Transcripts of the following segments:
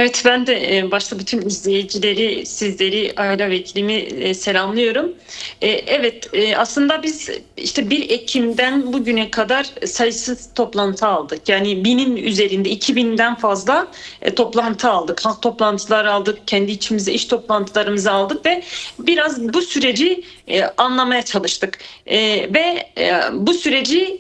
Evet, ben de başta bütün izleyicileri, sizleri, Ayla ve Ekrim'i selamlıyorum. Evet, aslında biz işte 1 Ekim'den bugüne kadar sayısız toplantı aldık. Yani 1000'in üzerinde, 2000'den fazla toplantı aldık. Halk toplantıları aldık, kendi içimizde iş toplantılarımızı aldık ve biraz bu süreci anlamaya çalıştık. Bu süreci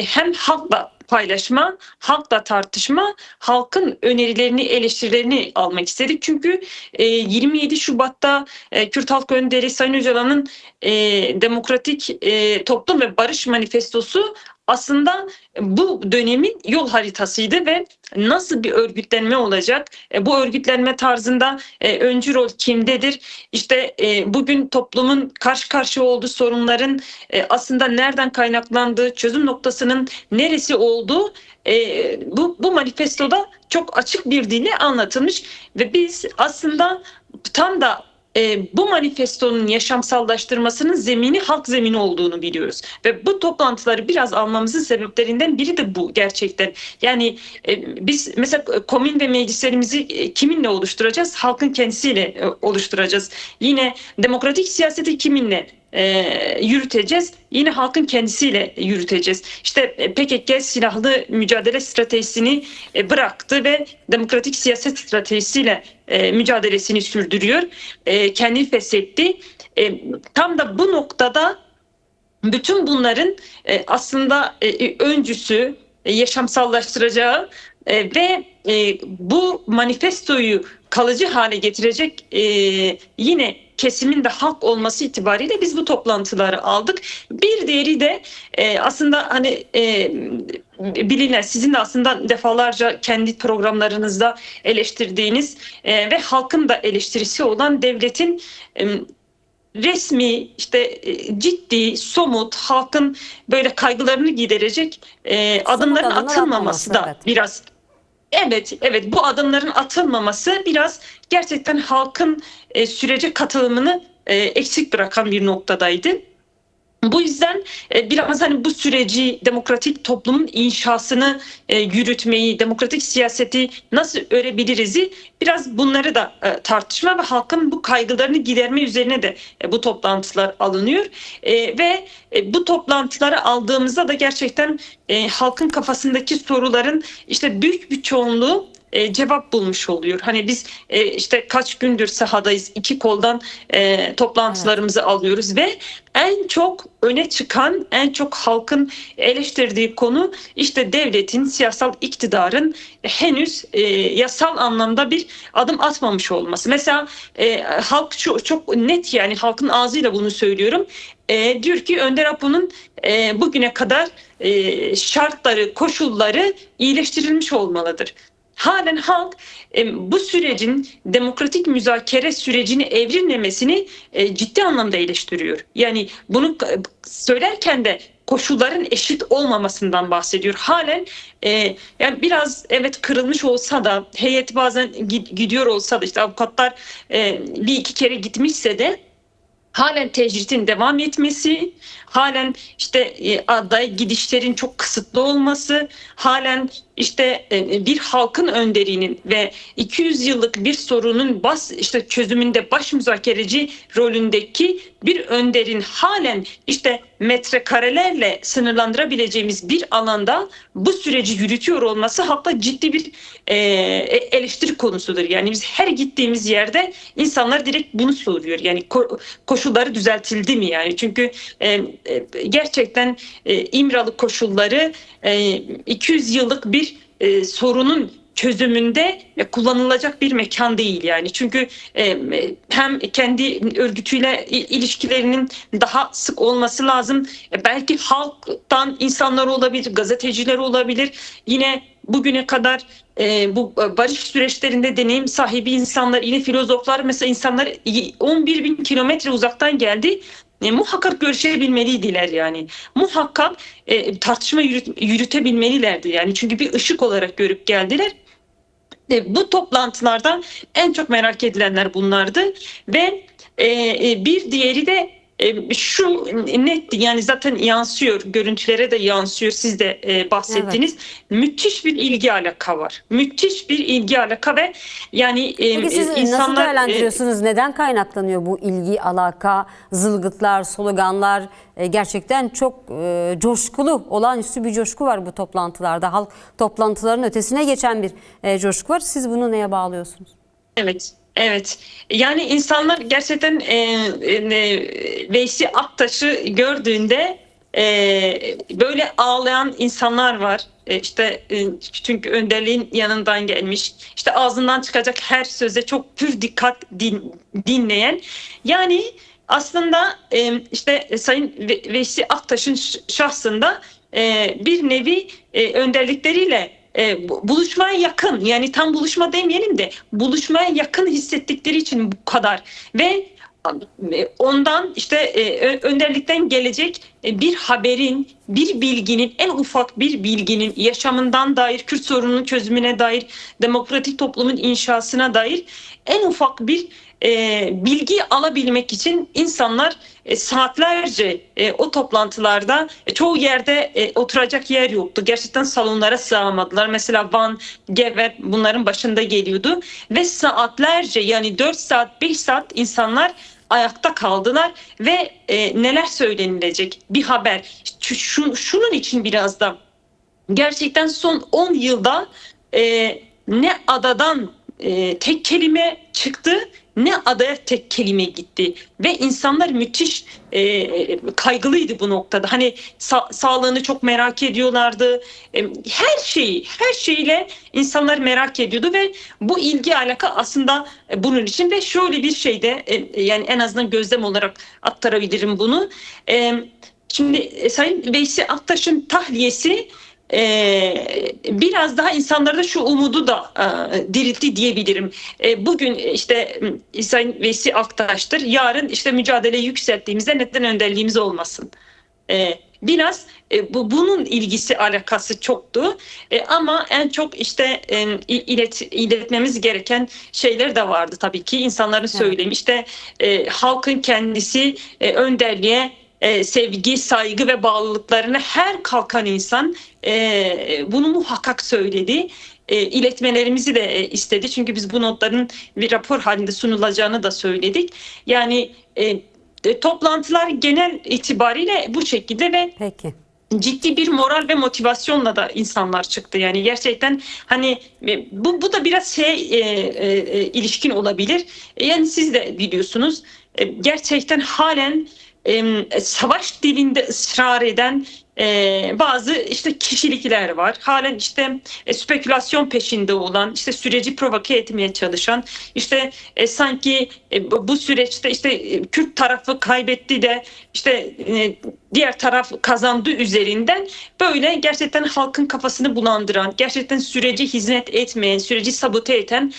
hem halkla paylaşma, halkla tartışma, halkın önerilerini, eleştirilerini almak istedik. Çünkü 27 Şubat'ta Kürt Halk Önderi Sayın Öcalan'ın Demokratik Toplum ve Barış Manifestosu aslında bu dönemin yol haritasıydı ve nasıl bir örgütlenme olacak? Bu örgütlenme tarzında öncü rol kimdedir? İşte bugün toplumun karşı karşıya olduğu sorunların aslında nereden kaynaklandığı, çözüm noktasının neresi olduğu bu manifestoda çok açık bir dille anlatılmış ve biz aslında tam da bu manifestonun yaşamsallaştırmasının zemini halk zemini olduğunu biliyoruz. Ve bu toplantıları biraz almamızın sebeplerinden biri de bu gerçekten. Yani biz mesela komün ve meclislerimizi kiminle oluşturacağız? Halkın kendisiyle oluşturacağız. Yine demokratik siyaseti kiminle yürüteceğiz? Yine halkın kendisiyle yürüteceğiz. İşte PKK silahlı mücadele stratejisini bıraktı ve demokratik siyaset stratejisiyle mücadelesini sürdürüyor. Kendini feshetti. Tam da bu noktada bütün bunların aslında öncüsü, yaşamsallaştıracağı ve bu manifestoyu kalıcı hale getirecek yine kesimin de halk olması itibariyle biz bu toplantıları aldık. Bir diğeri de aslında hani bilinen, sizin de aslında defalarca kendi programlarınızda eleştirdiğiniz ve halkın da eleştirisi olan devletin resmi, işte ciddi, somut, halkın böyle kaygılarını giderecek adımların atılmaması da evet. biraz. Evet, bu adımların atılmaması biraz gerçekten halkın sürece katılımını eksik bırakan bir noktadaydı. Bu yüzden biraz hani bu süreci, demokratik toplumun inşasını yürütmeyi, demokratik siyaseti nasıl örebiliriz'i biraz bunları da tartışma ve halkın bu kaygılarını giderme üzerine de bu toplantılar alınıyor. Bu toplantıları aldığımızda da gerçekten halkın kafasındaki soruların işte büyük bir çoğunluğu cevap bulmuş oluyor. Hani biz işte kaç gündür sahadayız, iki koldan toplantılarımızı alıyoruz ve en çok öne çıkan, en çok halkın eleştirdiği konu işte devletin, siyasal iktidarın henüz yasal anlamda bir adım atmamış olması. Mesela halk çok net, yani halkın ağzıyla bunu söylüyorum. Diyor ki Önder Apo'nun bugüne kadar şartları, koşulları iyileştirilmiş olmalıdır. Halen halk bu sürecin demokratik müzakere sürecini evrilmemesini ciddi anlamda eleştiriyor. Yani bunu söylerken de koşulların eşit olmamasından bahsediyor. Halen yani biraz evet kırılmış olsa da, heyet bazen gidiyor olsa da, işte avukatlar bir iki kere gitmişse de halen tecritin devam etmesi, halen işte aday gidişlerin çok kısıtlı olması, halen işte bir halkın önderinin ve 200 yıllık bir sorunun işte çözümünde baş müzakereci rolündeki bir önderin halen işte metrekarelerle sınırlandırabileceğimiz bir alanda bu süreci yürütüyor olması halkta ciddi bir eleştiri konusudur. Yani biz her gittiğimiz yerde insanlar direkt bunu soruyor. Yani koşulları düzeltildi mi yani? Çünkü gerçekten İmralı koşulları 200 yıllık bir sorunun çözümünde kullanılacak bir mekan değil yani. Çünkü hem kendi örgütüyle ilişkilerinin daha sık olması lazım. Belki halktan insanlar olabilir, gazeteciler olabilir. Yine bugüne kadar bu barış süreçlerinde deneyim sahibi insanlar, yine filozoflar, mesela insanlar 11 bin kilometre uzaktan geldi. Muhakkak görüşebilmeliydiler yani. Muhakkak tartışma yürütebilmelilerdi yani. Çünkü bir ışık olarak görüp geldiler. Bu toplantılardan en çok merak edilenler bunlardı ve bir diğeri de şu net, yani zaten yansıyor, görüntülere de yansıyor, siz de bahsettiniz. Evet. Müthiş bir ilgi alaka var. Müthiş bir ilgi alaka ve yani Peki siz nasıl insanlar değerlendiriyorsunuz? Neden kaynaklanıyor bu ilgi, alaka, zılgıtlar, sloganlar? Gerçekten çok coşkulu, olağanüstü bir coşku var bu toplantılarda. Halk toplantıların ötesine geçen bir coşku var. Siz bunu neye bağlıyorsunuz? evet. Evet. Yani insanlar gerçekten Veysi Aktaş'ı gördüğünde böyle ağlayan insanlar var. İşte çünkü önderliğin yanından gelmiş. İşte ağzından çıkacak her söze çok pür dikkat dinleyen. Yani aslında işte Sayın Veysi Aktaş'ın şahsında bir nevi önderlikleriyle buluşmaya yakın, yani tam buluşma demeyelim de buluşmaya yakın hissettikleri için bu kadar ve ondan işte önderlikten gelecek bir haberin, bir bilginin, en ufak bir bilginin yaşamından dair, Kürt sorununun çözümüne dair, demokratik toplumun inşasına dair en ufak bir bilgi alabilmek için insanlar saatlerce o toplantılarda çoğu yerde oturacak yer yoktu. Gerçekten salonlara sığamadılar. Mesela Van, Gever bunların başında geliyordu ve saatlerce, yani 4 saat 5 saat insanlar ayakta kaldılar ve neler söylenilecek bir haber. Şunun için biraz da gerçekten son 10 yılda ne adadan tek kelime çıktı, ne adaya tek kelime gitti ve insanlar müthiş kaygılıydı bu noktada. Hani sağlığını çok merak ediyorlardı. Her şeyle insanlar merak ediyordu ve bu ilgi alaka aslında bunun için. Ve şöyle bir şey de yani en azından gözlem olarak aktarabilirim bunu. Şimdi Sayın Veysi Aktaş'ın tahliyesi biraz daha insanlarda şu umudu da diriltti diyebilirim. Bugün işte Sayın Veysi Aktaş'tır. Yarın işte mücadele yükselttiğimizde neden önderliğimiz olmasın? Biraz bunun ilgisi alakası çoktu. Ama en çok işte iletmemiz gereken şeyler de vardı tabii ki. İnsanların söylemi işte halkın kendisi önderliğe sevgi, saygı ve bağlılıklarını her kalkan insan bunu muhakkak söyledi. İletmelerimizi de istedi. Çünkü biz bu notların bir rapor halinde sunulacağını da söyledik. Yani toplantılar genel itibariyle bu şekilde ve Peki. ciddi bir moral ve motivasyonla da insanlar çıktı. Yani gerçekten hani bu da biraz ilişkin olabilir. Yani siz de biliyorsunuz gerçekten halen savaş dilinde ısrar eden bazı işte kişilikler var. Halen işte spekülasyon peşinde olan, işte süreci provoke etmeye çalışan, işte sanki bu süreçte işte Kürt tarafı kaybetti de işte diğer taraf kazandı üzerinden böyle gerçekten halkın kafasını bulandıran, gerçekten süreci hizmet etmeyen, süreci sabote eden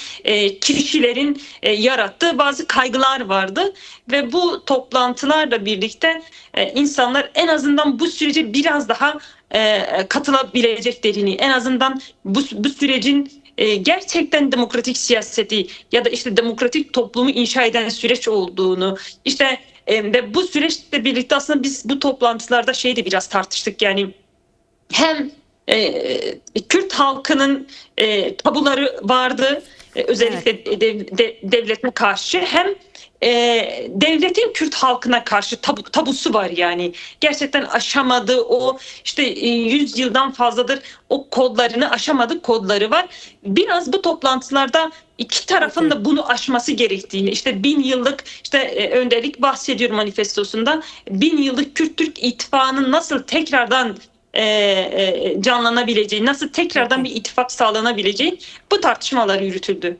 kişilerin yarattığı bazı kaygılar vardı ve bu toplantılarla birlikte insanlar en azından bu sürece biraz daha katılabileceklerini, en azından bu sürecin gerçekten demokratik siyaseti ya da işte demokratik toplumu inşa eden süreç olduğunu, işte ve bu süreçle birlikte aslında biz bu toplantılarda şeyi de biraz tartıştık. Yani hem Kürt halkının tabuları vardı, özellikle devlete karşı, hem devletin Kürt halkına karşı tabusu var. Yani gerçekten aşamadığı o işte 100 yıldan fazladır o kodlarını aşamadığı kodları var. Biraz bu toplantılarda iki tarafın da bunu aşması gerektiğini, işte 1000 yıllık işte önderlik bahsediyor manifestosunda, 1000 yıllık Kürt-Türk ittifakının nasıl tekrardan canlanabileceği, nasıl tekrardan bir ittifak sağlanabileceği, bu tartışmalar yürütüldü.